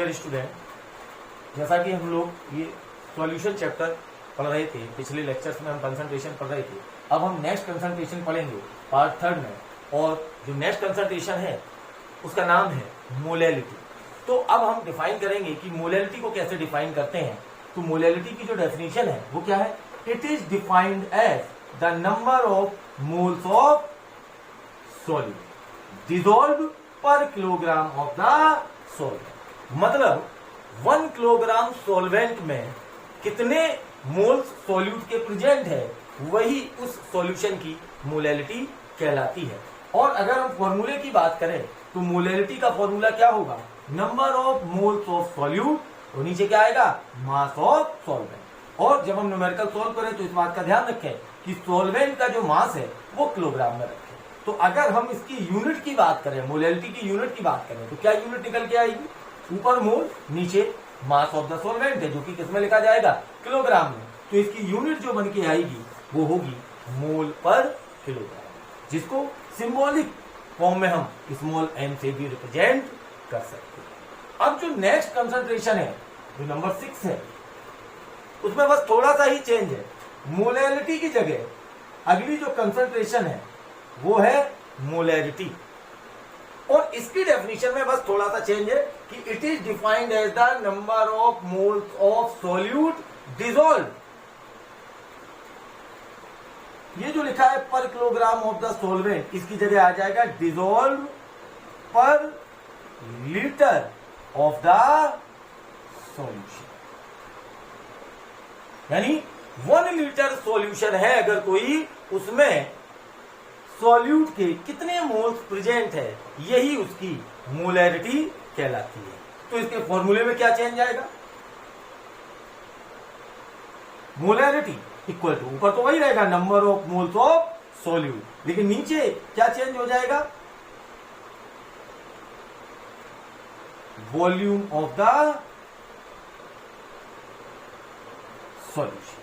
Dear student, जैसा कि हम लोग ये सॉल्यूशन चैप्टर पढ़ रहे थे, पिछले लेक्चर्स में हम कंसंट्रेशन पढ़ रहे थे, अब हम नेक्स्ट कंसंट्रेशन पढ़ेंगे पार्ट 3 में। और जो नेक्स्ट कंसंट्रेशन है उसका नाम है मोलैलिटी। तो अब हम डिफाइन करेंगे कि मोलैलिटी को कैसे डिफाइन करते हैं। तो मोलैलिटी की जो डेफिनेशन है वो क्या है? It is defined as the number of moles of solute dissolved per kilogram of the solvent. मतलब 1 किलोग्राम सॉल्वेंट में कितने मोल्स सॉल्यूट के प्रेजेंट है, वही उस सॉल्यूशन की मोलैलिटी कहलाती है। और अगर हम फॉर्मूले की बात करें तो मोलैलिटी का फॉर्मूला क्या होगा? Number of moles of solute, तो नीचे क्या आएगा? Mass of solvent. और जब हम न्यूमेरिकल सॉल्व करें तो इस बात का ध्यान रखें कि सॉल्वेंट का जो मास है वो किलोग्राम में रखें। तो अगर हम इसकी यूनिट की बात करें, मोलैलिटी की यूनिट की बात करें, तो क्या यूनिट निकल के आएगी? ऊपर मोल, नीचे मास ऑफ द सॉल्वेंट है, जो कि किसमें लिखा जाएगा? किलोग्राम में। तो इसकी यूनिट जो बन के आएगी वो होगी मोल पर किलोग्राम, जिसको सिंबॉलिक फॉर्म में हम स्मॉल m से भी रिप्रेजेंट कर सकते हैं। अब जो नेक्स्ट कंसंट्रेशन है, जो नंबर 6 है, उसमें बस थोड़ा सा ही चेंज है। मोलैलिटी की जगह अगली जो कंसंट्रेशन है वो है मोलैरिटी। और इसकी डेफिनेशन में बस थोड़ा सा चेंज है कि it is defined as the number of moles of solute dissolve. ये जो लिखा है पर किलोग्राम ऑफ द सॉल्वेंट, इसकी जगह आ जाएगा डिसॉल्व पर लीटर ऑफ द सॉल्यूशन। यानी 1 लीटर सॉल्यूशन है अगर कोई, उसमें सॉल्यूट के कितने मोल्स प्रेजेंट है, यही उसकी मोलैरिटी कहलाती है। तो इसके फॉर्मूले में क्या चेंज आएगा? मोलैरिटी इक्वल टू, ऊपर तो वही रहेगा number of moles of solute, लेकिन नीचे क्या चेंज हो जाएगा? Volume of the solution.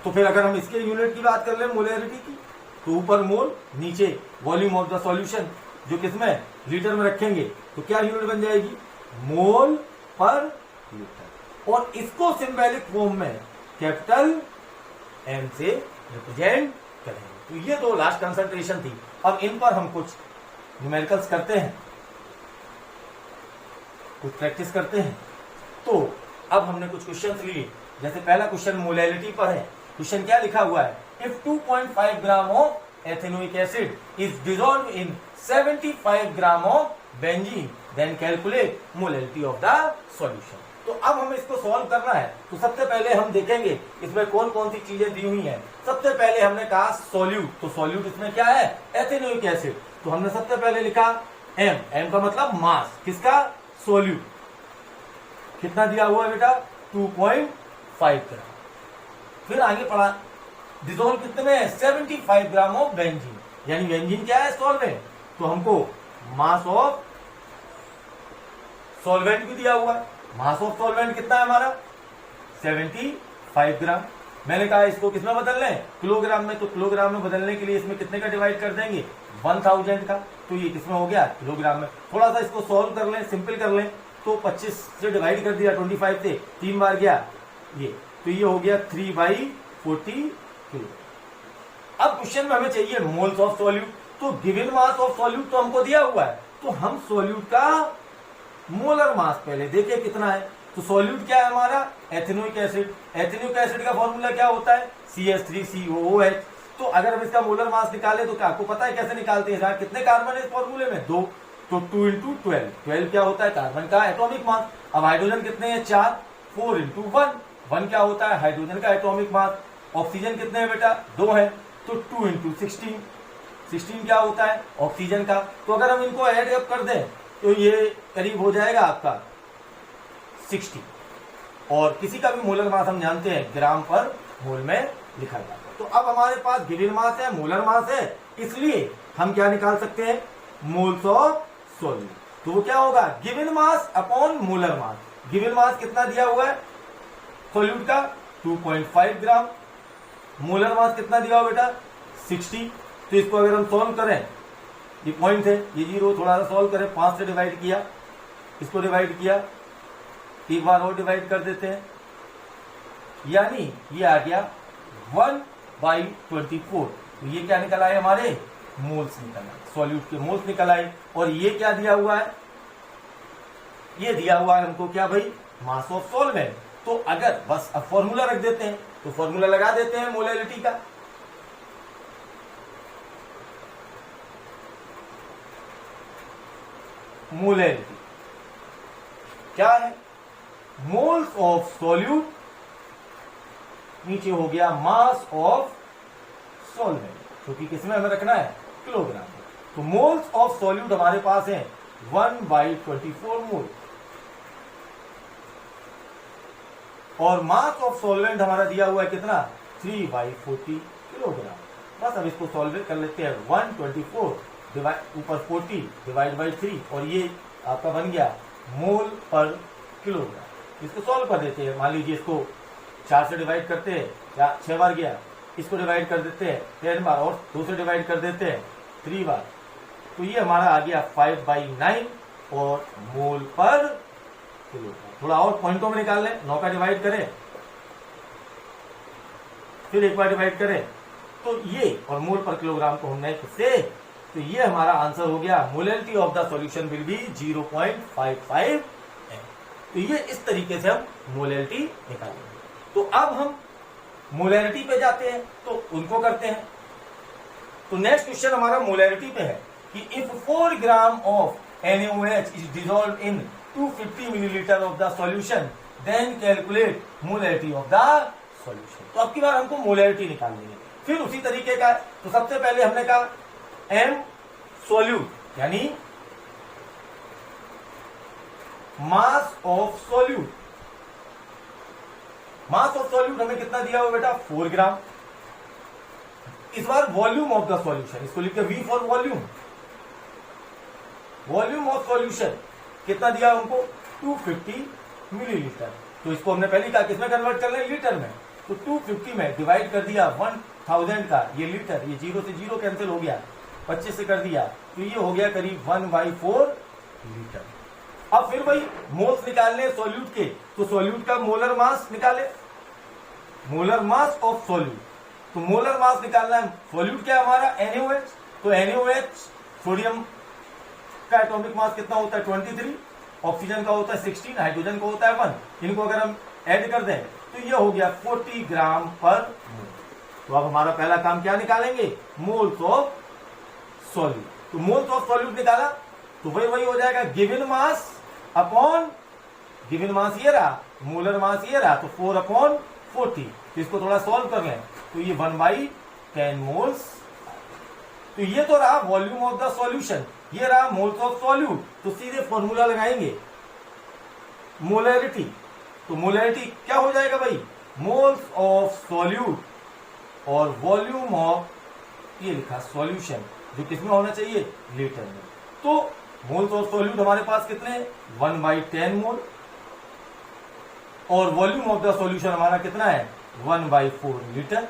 तो फिर अगर हम इसके यूनिट की बात कर ले मोलैरिटी की, तो ऊपर मोल, नीचे वॉल्यूम ऑफ द सॉल्यूशन, जो किसमें? लीटर में रखेंगे, तो क्या यूनिट बन जाएगी? मोल पर लीटर। और इसको सिंबॉलिक फॉर्म में कैपिटल M से रिप्रेजेंट करेंगे। तो ये 2 लास्ट कंसंट्रेशन थी। अब इन पर हम कुछ न्यूमेरिकल्स करते हैं, कुछ प्रैक्टिस करते हैं। तो अब हमने कुछ क्वेश्चन लिए। जैसे पहला क्वेश्चन मोलैलिटी पर है। क्वेश्चन क्या लिखा हुआ है? If 2.5 gram of ethanoic acid is dissolve in 75 gram of benzene, then calculate molality of the solution. तो अब हमें इसको सॉल्व करना है। तो सबसे पहले हम देखेंगे इसमें कौन कौन सी चीजें दी हुई हैं। सबसे पहले हमने कहा सॉल्यूट, तो सॉल्यूट इसमें क्या है? Ethanoic acid. तो हमने सबसे पहले लिखा m का मतलब मास, किसका? सॉल्यूट। कितना दिया हुआ है बेटा? 2.5 ग्राम। फिर आगे पढ़ा डिसॉल्व कितने में है? 75 ग्राम ऑफ बेंजीन, यानी बेंजीन क्या है? सॉल्वेंट। तो हमको मास ऑफ सॉल्वेंट भी दिया हुआ है। मास ऑफ सॉल्वेंट कितना है हमारा? 75 ग्राम। मैंने कहा इसको किसमें बदल लें? किलोग्राम में। तो किलोग्राम में बदलने के लिए इसमें कितने का डिवाइड कर देंगे? 1000 का। तो ये किसमें हो गया? किलोग्राम में। थोड़ा सा इसको सॉल्व कर लें, सिंपल कर लें। तो 25 से डिवाइड कर दिया, 25 से 3 बार गया ये, तो ये हो गया 3/40 किलो। अब क्वेश्चन में हमें चाहिए मोल्स ऑफ सॉल्यूट। तो गिवन मास ऑफ सॉल्यूट तो हमको दिया हुआ है, तो हम सॉल्यूट का मोलर मास पहले देखें कितना है। तो सॉल्यूट क्या है हमारा? Ethanoic acid. एथेनोइक एसिड का फॉर्मूला क्या होता है? CH3COOH। तो अगर हम इसका मोलर मास निकाले तो क्या आपको पता है कैसे निकालते हैं? कितने कार्बन है इस फॉर्मूले में? 2। तो 2 × 12, 12 क्या होता है? कार्बन का एटॉमिक मास। अब हाइड्रोजन कितने हैं? 4। 4 × 1, 1 क्या होता है? हाइड्रोजन का एटॉमिक मास। ऑक्सीजन कितने हैं बेटा? 2 है। तो 2 × 16, 16 क्या होता है? ऑक्सीजन का। तो अगर हम इनको ऐड अप कर दें तो ये करीब हो जाएगा आपका 60। और किसी का भी मोलर मास हम जानते हैं ग्राम पर मोल में लिखा जाता है। तो अब हमारे पास गिवन मास है, मोलर मास है, इसलिए हम क्या निकाल सकते हैं? Moles of solute. तो वो क्या होगा? Given mass upon molar mass. Given mass कितना दिया हुआ है सॉल्यूट का? 2.5 ग्राम। मोलर मास कितना दिया हुआ बेटा? 60। तो इसको अगर हम सॉल्व करें, ये पॉइंट है, ये 0, थोड़ा सा सॉल्व करें, 5 से डिवाइड किया, इसको डिवाइड किया एक बार और डिवाइड कर देते हैं, यानी ये आ गया 1/24। तो ये क्या निकल आए हमारे मोल्स निकल आए, सॉल्यूट के मोल्स निकल आए। और ये क्या दिया हुआ है, ये दिया हुआ है हमको क्या भाई, मास ऑफ सॉल्वेंट। तो अगर बस अब फॉर्मूला रख देते हैं, तो फॉर्मूला लगा देते हैं मोलैलिटी का। मोलैलिटी क्या है, मोल्स ऑफ सॉल्यूट, नीचे हो गया मास ऑफ सॉल्वेंट, क्योंकि किसमें हमें रखना है, किलोग्राम। तो मोल्स ऑफ सॉल्यूट हमारे पास है 1/24 मोल, और मास ऑफ सॉल्वेंट हमारा दिया हुआ है कितना, 3/40 किलोग्राम। बस अब इसको सॉल्व कर लेते हैं, 124 डिवाइड ऊपर 40 डिवाइड बाई 3, और ये आपका बन गया मोल पर किलोग्राम। इसको सॉल्व कर देते हैं, मान लीजिए इसको 4 से डिवाइड करते हैं, 6 बार गया, इसको डिवाइड कर देते हैं 10 बार, और 2 से डिवाइड कर देते हैं 3 बार। तो ये हमारा आ गया 5/9 और मोल पर किलोग्राम। थोड़ा और पॉइंटों में निकाल लें, 9 का डिवाइड करें, फिर एक बार डिवाइड करें, तो ये और मोल पर किलोग्राम को हमने किससे, तो ये हमारा आंसर हो गया, molality of the solution will be 0.55 है। तो ये इस तरीके से हम मोलैलिटी निकालेंगे। तो अब हम मोलैलिटी पे जाते हैं, तो उनको करते हैं। तो नेक्स्ट क्वेश्चन हमारा मोलैलिटी पे है कि if 4 gram of NaOH is dissolved in 250 millilitre of the solution, then calculate molality of the solution. तो अब की बार हमको मोलैलिटी निकालनी है। फिर उसी तरीके का, तो सबसे पहले हमने कहा M सॉल्यूट यानी mass of solute. Mass of solute हमें कितना दिया हुआ बेटा, 4 ग्राम। इस बार वॉल्यूम ऑफ द सॉल्यूशन, इसको लिखते V for volume. Volume of solution कितना दिया हमको, 250 मिलीलीटर। तो इसको हमने पहले कहा किसमें कन्वर्ट कर लें, लीटर में। तो 250 में डिवाइड कर दिया 1000 का, ये लीटर, ये 0 से 0 कैंसिल हो गया, 25 से कर दिया, तो ये हो गया करीब 1/4 लीटर। अब फिर भाई मोल्स निकालने सॉल्यूट के, तो सॉल्यूट का मोलर मास निकाले, मोलर मास ऑफ सॉल्यूट। तो मोलर मास निकालना है, सॉल्यूट क्या है हमारा, NaOH। तो NaOH सोडियम का एटॉमिक मास कितना होता है, 23, ऑक्सीजन का होता है 16, हाइड्रोजन का होता है 1। इनको अगर हम ऐड कर दें तो ये हो गया 40 ग्राम पर मोल। तो अब हमारा पहला काम क्या निकालेंगे, मोल्स ऑफ सॉल्यूट। तो मोल्स ऑफ सॉल्यूट निकाला तो वही हो जाएगा given mass upon, given mass ये रहा, मोलर मास ये रहा, तो 4/40। तो इसको थोड़ा सॉल्व कर लें, तो ये 1/10 मोल्स। तो ये तो रहा वॉल्यूम ऑफ द सॉल्यूशन, ये रहा मोल्स ऑफ सॉल्यूट। तो सीधे फॉर्मूला लगाएंगे मोलैरिटी। तो मोलैरिटी क्या हो जाएगा भाई, मोल्स ऑफ सॉल्यूट और वॉल्यूम ऑफ, ये लिखा सॉल्यूशन, जो किसमें होना चाहिए, लीटर में। तो मोल्स ऑफ सॉल्यूट हमारे पास कितने हैं, 1/10 मोल, और वॉल्यूम ऑफ द सॉल्यूशन हमारा कितना है, 1/4 लीटर।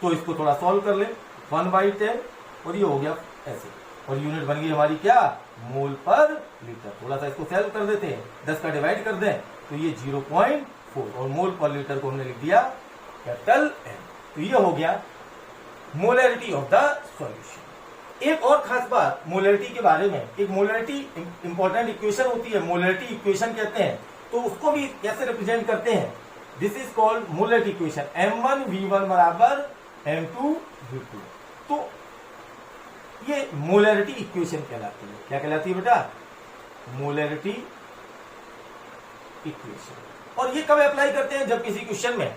तो इसको थोड़ा सॉल्व कर ले, 1/10, और ये हो गया ऐसे, और यूनिट बन गई हमारी क्या, मोल पर लीटर। थोड़ा सा इसको सॉल्व कर देते हैं, 10 का डिवाइड कर दें तो ये 0.4, और मोल पर लीटर को हमने लिख दिया कैपिटल M। तो ये हो गया मोलैरिटी ऑफ द सॉल्यूशन। एक और खास बात मोलैरिटी के बारे में, एक मोलैरिटी इंपॉर्टेंट इक्वेशन होती है, मोलैरिटी इक्वेशन कहते हैं। तो उसको भी कैसे रिप्रेजेंट करते हैं, this is called molarity equation, M1V1 बराबर M2V2। तो ये मोलैरिटी इक्वेशन कहलाती है। क्या कहलाती है बेटा, मोलैरिटी इक्वेशन। और ये कब अप्लाई करते हैं, जब किसी क्वेश्चन में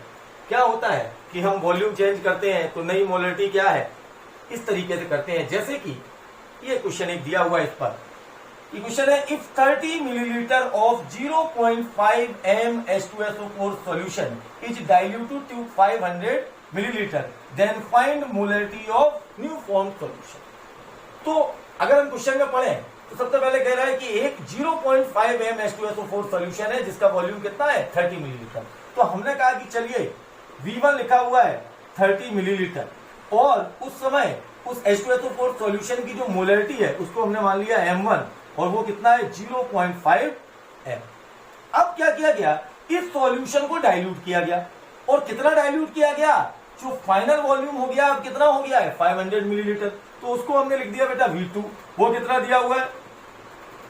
क्या होता है कि हम वॉल्यूम चेंज करते हैं, तो नई मोलैरिटी क्या है, इस तरीके से करते हैं। जैसे कि ये क्वेश्चन एक दिया हुआ है, इस पर ये क्वेश्चन है, if 30 millilitre of 0.5 m H2SO4 solution is diluted to 500 millilitre, then find molarity of new form solution. तो अगर हम क्वेश्चन में पढ़ें तो सबसे पहले कह रहा है कि एक 0.5 m H2SO4 सॉल्यूशन है जिसका वॉल्यूम कितना है, 30 मिलीलीटर। तो हमने कहा कि चलिए V1 लिखा हुआ है 30 मिलीलीटर, और उस समय उस H2SO4 सॉल्यूशन की जो मोलैरिटी है उसको हमने मान लिया M1, और वो कितना है, 0.5 m। अब क्या किया गया, इस सॉल्यूशन को डाइल्यूट किया गया, और कितना डाइल्यूट किया गया, जो फाइनल वॉल्यूम हो गया अब कितना हो गया है 500 मिलीलीटर, तो उसको हमने लिख दिया बेटा V2, वो कितना दिया हुआ है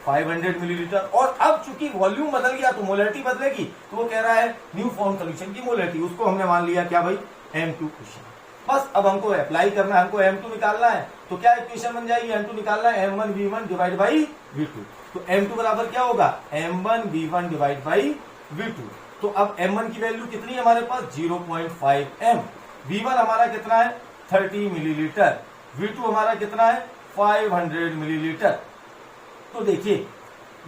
500 मिलीलीटर। और अब चूंकि वॉल्यूम बदल गया तो मोलरिटी बदलेगी, तो वो कह रहा है न्यू फॉर्म सोल्यूशन की मोलरिटी, उसको हमने मान लिया क्या भाई M2 क्वेश्चन। बस अब हमको अप्लाई करना है, हमको M2 निकालना है, तो क्या इक्वेशन बन जाएगी, M2 निकालना है M1V1 डिवाइड बाई V2, तो M2 बराबर क्या होगा M1V1 डिवाइड बाई V2। तो अब M1 की वैल्यू कितनी है हमारे पास 0.5 M, V1 हमारा कितना है 30 मिलीलीटर, V2 हमारा कितना है 500 मिलीलीटर। तो देखिए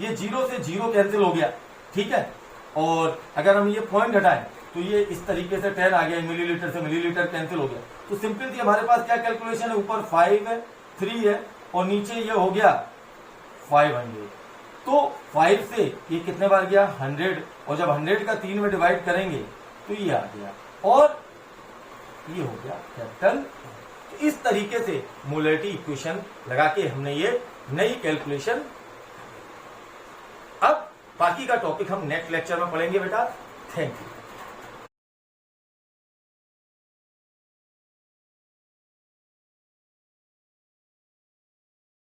ये 0 से 0 कैंसिल हो गया, ठीक है, और अगर हम ये पॉइंट हटाएं तो ये इस तरीके से 10 आ गया, मिलीलीटर से मिलीलीटर कैंसिल हो गया। तो सिंपल थी हमारे पास क्या कैलकुलेशन है, ऊपर 5 है 3 है और नीचे ये हो गया 500। तो 5 से ये कितने बार गया 100, और जब 100 का 3 में डिवाइड करेंगे तो ये आ गया, और ये हो गया कैपिटल। तो इस तरीके से मोलरिटी इक्वेशन लगा के हमने ये नई कैलकुलेशन। अब बाकी का टॉपिक हम नेक्स्ट लेक्चर में पढ़ेंगे बेटा। Thank you.